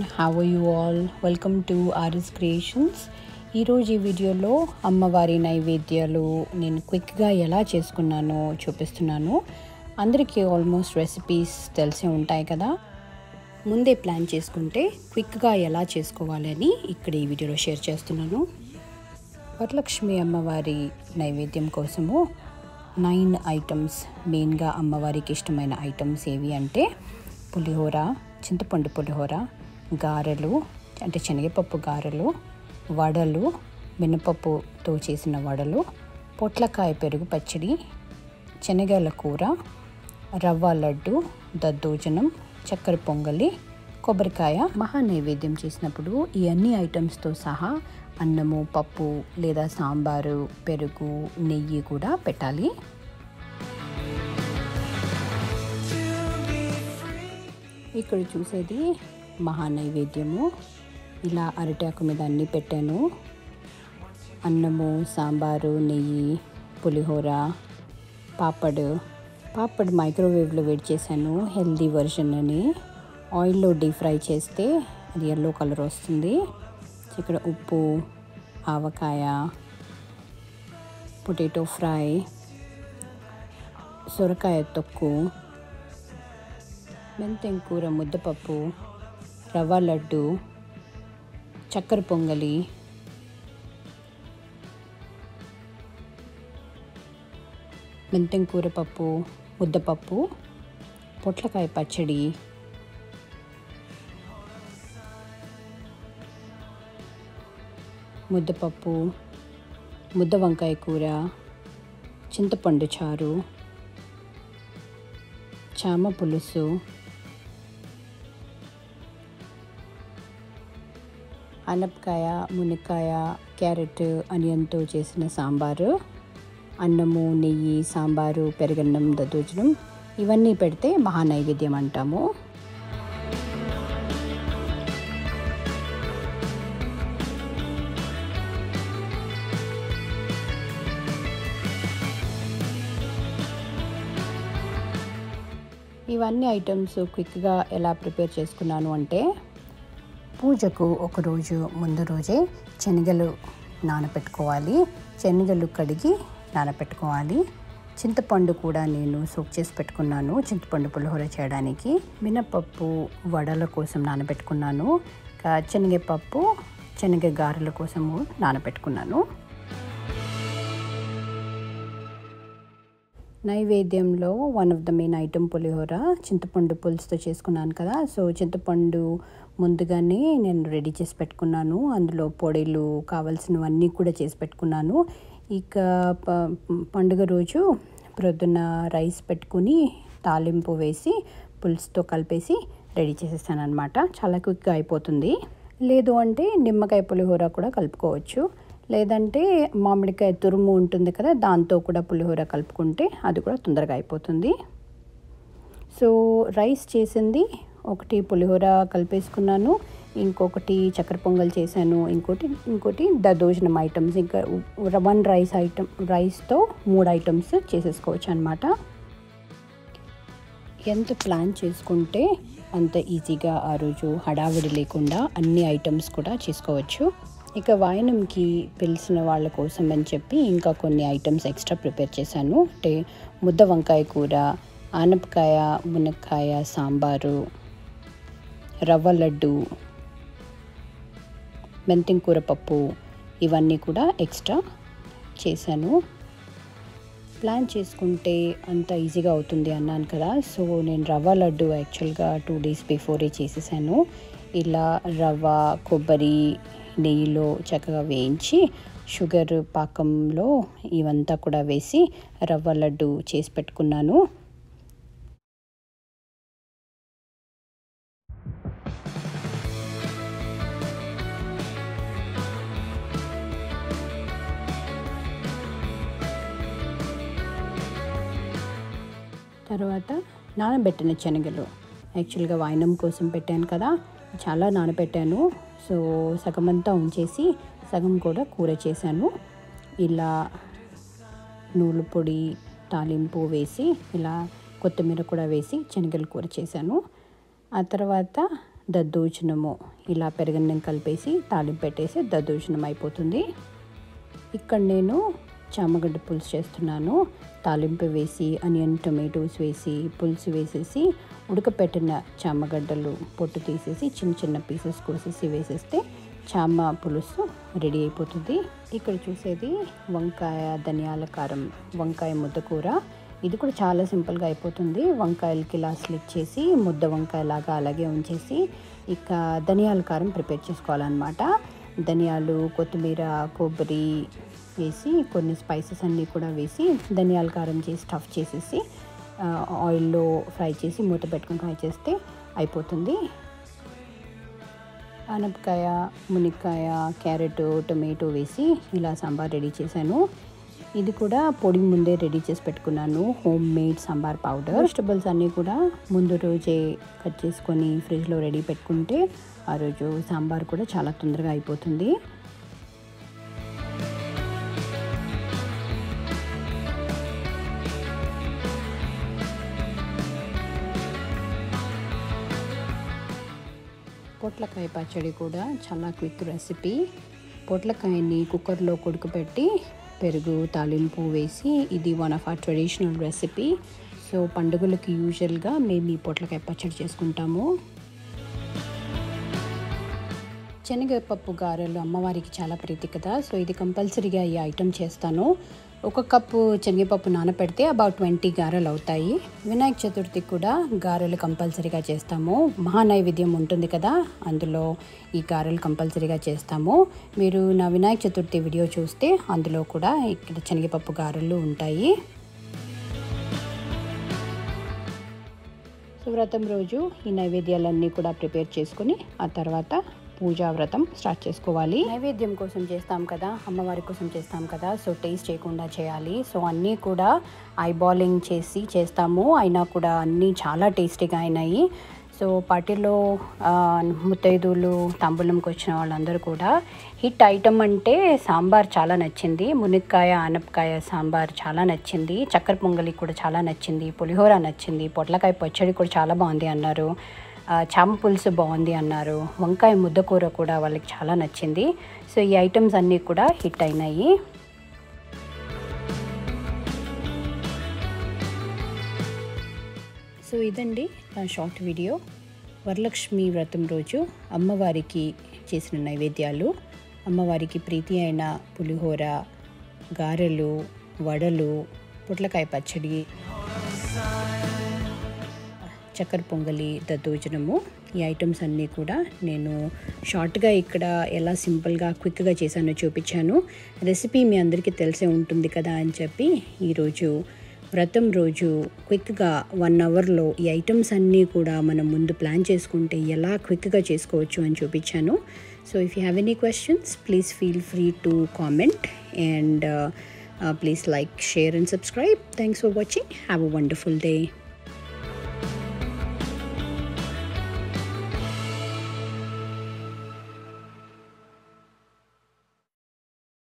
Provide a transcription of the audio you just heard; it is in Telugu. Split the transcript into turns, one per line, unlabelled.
how are you all? Welcome to RS Creations. ఈరోజు ఈ వీడియోలో అమ్మవారి నైవేద్యాలు నేను క్విక్గా ఎలా చేసుకున్నానో చూపిస్తున్నాను. అందరికీ ఆల్మోస్ట్ రెసిపీస్ తెలిసే ఉంటాయి కదా. ముందే ప్లాన్ చేసుకుంటే క్విక్గా ఎలా చేసుకోవాలని ఇక్కడ ఈ వీడియోలో షేర్ చేస్తున్నాను. వరలక్ష్మి అమ్మవారి నైవేద్యం కోసము 9 ఐటమ్స్, మెయిన్గా అమ్మవారికి ఇష్టమైన ఐటమ్స్ ఏవి అంటే పులిహోర, చింతపండు పులిహోర, గారెలు అంటే శనగపప్పు గారెలు, వడలు, మినపప్పుతో చేసిన వడలు, పొట్లకాయ పెరుగు పచ్చడి, శనగల కూర, రవ్వ లడ్డు, దద్దోజనం, చక్కెర పొంగలి, కొబ్బరికాయ. మహా నైవేద్యం చేసినప్పుడు ఈ అన్ని ఐటమ్స్తో సహా అన్నము, పప్పు లేదా సాంబారు, పెరుగు, నెయ్యి కూడా పెట్టాలి. ఇక్కడ చూసేది మహా నైవేద్యము. ఇలా అరటాకు మీద అన్నీ పెట్టాను. అన్నము, సాంబారు, నెయ్యి, పులిహోర, పాపడ్ మైక్రోవేవ్లో వేడి చేశాను, హెల్దీ వర్షన్ అని. ఆయిల్లో డీప్ ఫ్రై చేస్తే అది ఎల్లో కలర్ వస్తుంది. ఇక్కడ ఉప్పు, ఆవకాయ, పొటాటో ఫ్రై, సొరకాయ తొక్కు, మెంతెం కూర, ముద్దపప్పు, రవ్వ లడ్డు, చక్కెర పొంగలి, మెంతెం కూర పప్పు, ముద్దపప్పు, పొట్లకాయ పచ్చడి, ముద్దపప్పు, ముద్ద వంకాయ కూర, చింతపండు చారు, చామ పులుసు, అనపకాయ, మునక్కాయ, క్యారెట్, ఆనియన్తో చేసిన సాంబారు, అన్నము, నెయ్యి, సాంబారు, పెరుగన్నం, దద్దోజనం ఇవన్నీ పెడితే మహా నైవేద్యం అంటాము. ఇవన్నీ ఐటమ్స్ క్విక్గా ఎలా ప్రిపేర్ చేసుకున్నాను అంటే, పూజకు ఒకరోజు ముందు రోజే శనగలు నానబెట్టుకోవాలి. శనగలు కడిగి నానబెట్టుకోవాలి. చింతపండు కూడా నేను సోక్ చేసి పెట్టుకున్నాను చింతపండు పులిహోర చేయడానికి. మినపప్పు వడల కోసం నానబెట్టుకున్నాను. శనగపప్పు, శనగ గారెల కోసము నానబెట్టుకున్నాను. నైవేద్యంలో one of the main item పులిహోర, చింతపండు పులుసుతో చేసుకున్నాను కదా. సో చింతపండు ముందుగానే నేను రెడీ చేసి పెట్టుకున్నాను. అందులో పొడిలు కావాల్సినవన్నీ కూడా చేసి పెట్టుకున్నాను. ఇక పండుగ రోజు ప్రొద్దున రైస్ పెట్టుకుని తాలింపు వేసి పులుసుతో కలిపేసి రెడీ చేసేస్తాను అనమాట. చాలా క్విక్గా అయిపోతుంది. లేదు అంటే నిమ్మకాయ పులిహోర కూడా కలుపుకోవచ్చు. లేదంటే మామిడికాయ తురుము ఉంటుంది కదా, దాంతో కూడా పులిహోర కలుపుకుంటే అది కూడా తొందరగా అయిపోతుంది. సో రైస్ చేసింది ఒకటి పులిహోర కలిపేసుకున్నాను, ఇంకొకటి చక్కెర పొంగల్ చేశాను, ఇంకోటి దద్దోజనం ఐటమ్స్. ఇంకా 1 రైస్తో 3 ఐటమ్స్ చేసేసుకోవచ్చు అనమాట. ఎంత ప్లాన్ చేసుకుంటే అంత ఈజీగా ఆ రోజు హడావిడి లేకుండా అన్ని ఐటమ్స్ కూడా చేసుకోవచ్చు. ఇక వాయనంకి పిలిచిన వాళ్ళ కోసం అని చెప్పి ఇంకా కొన్ని ఐటమ్స్ ఎక్స్ట్రా ప్రిపేర్ చేశాను. అంటే ముద్ద వంకాయ కూర, ఆనపకాయ, మునక్కాయ సాంబారు, రవ్వ లడ్డు, మెంతెం కూర పప్పు ఇవన్నీ కూడా ఎక్స్ట్రా చేశాను. ప్లాన్ చేసుకుంటే అంత ఈజీగా అవుతుంది అన్నాను కదా. సో నేను రవ్వ లడ్డు యాక్చువల్గా 2 days బిఫోరే చేసేసాను. ఇలా రవ్వ, కొబ్బరి నెయ్యిలో చక్కగా వేయించి షుగర్ పాకంలో ఇవంతా కూడా వేసి రవ్వ లడ్డు చేసి పెట్టుకున్నాను. తర్వాత నానబెట్టిన శనగలు యాక్చువల్గా వాయనం కోసం పెట్టాను కదా, చాలా నానబెట్టాను. సో సగమంతా ఉంచేసి సగం కూడా కూర చేశాను. ఇలా నూలు పొడి, తాలింపు వేసి ఇలా కొత్తిమీర కూడా వేసి శనగల కూర చేశాను. ఆ తర్వాత దద్దోజనము ఇలా పెరుగన్నం కలిపేసి తాలింపు పెట్టేసి దద్దోజనం అయిపోతుంది. ఇక్కడ నేను చామగడ్డ పులుసు చేస్తున్నాను. తాలింపు వేసి ఆనియన్ టొమాటోస్ వేసి పులుసు వేసేసి ఉడకపెట్టిన చామగడ్డలు పొట్టు తీసేసి చిన్న చిన్న పీసెస్ కోసేసి వేసేస్తే చామ పులుసు రెడీ అయిపోతుంది. ఇక్కడ చూసేది వంకాయ ధనియాల కారం వంకాయ ముద్దకూర. ఇది కూడా చాలా సింపుల్గా అయిపోతుంది. వంకాయలకి ఇలా స్లిట్ చేసి ముద్ద వంకాయ లాగా అలాగే ఉంచేసి ఇక ధనియాల కారం ప్రిపేర్ చేసుకోవాలన్నమాట. ధనియాలు కొత్తిమీర కొబ్బరి వేసి కొన్ని స్పైసెస్ అన్నీ కూడా వేసి ధనియాల కారం చేసి స్టఫ్ చేసేసి ఆయిల్లో ఫ్రై చేసి మూత పెట్టుకొని ఫ్రై చేస్తే అయిపోతుంది. ఆనపకాయ మునిక్కాయ క్యారెట్ టొమాటో వేసి ఇలా సాంబార్ రెడీ చేశాను. ఇది కూడా పొడి ముందే రెడీ చేసి పెట్టుకున్నాను. Home made sambar powder. Vegetables అన్నీ కూడా ముందు రోజే కట్ చేసుకొని ఫ్రిడ్జ్లో రెడీ పెట్టుకుంటే ఆ రోజు సాంబార్ కూడా చాలా తొందరగా అయిపోతుంది. పొట్లకాయ పచ్చడి కూడా చాలా క్విక్ రెసిపీ. పొట్లకాయని కుక్కర్లో ఉడకపెట్టి పెరుగు తాలింపు వేసి ఇది one of our traditional recipe. So పండుగలకి యూజువల్గా మేము ఈ పొట్లకాయ పచ్చడి చేసుకుంటాము. శనగపప్పు గారెలు అమ్మవారికి చాలా ప్రీతి కదా. సో ఇది కంపల్సరీగా ఈ ఐటెం చేస్తాను. 1 కప్పు శనగపప్పు నానపెడితే అబౌట్ 20 గారెలు అవుతాయి. వినాయక చతుర్థికి కూడా గారెలు కంపల్సరీగా చేస్తాము. మహానైవేద్యం ఉంటుంది కదా, అందులో ఈ గారెలు కంపల్సరీగా చేస్తాము. మీరు నా వినాయక చతుర్థి వీడియో చూస్తే అందులో కూడా ఇక్కడ శనగపప్పు గారెలు ఉంటాయి. సో వ్రతం రోజు ఈ నైవేద్యాలన్నీ కూడా ప్రిపేర్ చేసుకొని ఆ తర్వాత పూజా వ్రతం స్టార్ట్ చేసుకోవాలి. నైవేద్యం కోసం చేస్తాం కదా, అమ్మవారి కోసం చేస్తాం కదా, సో టేస్ట్ చేయకుండా చేయాలి. సో అన్నీ కూడా ఐబాలింగ్ చేసి చేస్తాము. అయినా కూడా అన్నీ చాలా టేస్టీగా అయినాయి. సో పార్టీలో ముత్తైదువులు తాంబూలంకి వచ్చిన వాళ్ళందరూ కూడా హిట్ ఐటమ్ అంటే సాంబార్ చాలా నచ్చింది. మునిక్కాయ ఆనపకాయ సాంబార్ చాలా నచ్చింది. చక్కెర పొంగలి కూడా చాలా నచ్చింది. పులిహోర నచ్చింది. పొట్లకాయ పచ్చడి కూడా చాలా బాగుంది అన్నారు. చామ పులుసు బాగుంది అన్నారు. వంకాయ ముద్దకూర కూడా వాళ్ళకి చాలా నచ్చింది. సో ఈ ఐటమ్స్ అన్నీ కూడా హిట్ అయినాయి. సో ఇదండి నా షార్ట్ వీడియో. వరలక్ష్మి వ్రతం రోజు అమ్మవారికి చేసిన నైవేద్యాలు. అమ్మవారికి ప్రీతి అయిన పులిహోర, గారెలు, వడలు, పొట్లకాయ పచ్చడి, చక్కెర పొంగలి, దద్దోజనము, ఈ ఐటమ్స్ అన్నీ కూడా నేను షార్ట్గా ఇక్కడ ఎలా సింపుల్గా క్విక్గా చేశానో చూపించాను. రెసిపీ మీ అందరికీ తెలిసే ఉంటుంది కదా అని చెప్పి ఈరోజు వ్రతం రోజు క్విక్గా 1 అవర్లో ఈ ఐటమ్స్ అన్నీ కూడా మనం ముందు ప్లాన్ చేసుకుంటే ఎలా క్విక్గా చేసుకోవచ్చు అని చూపించాను. So if you have any questions please feel free to comment and please like, share and subscribe. Thanks for watching. Have a wonderful day.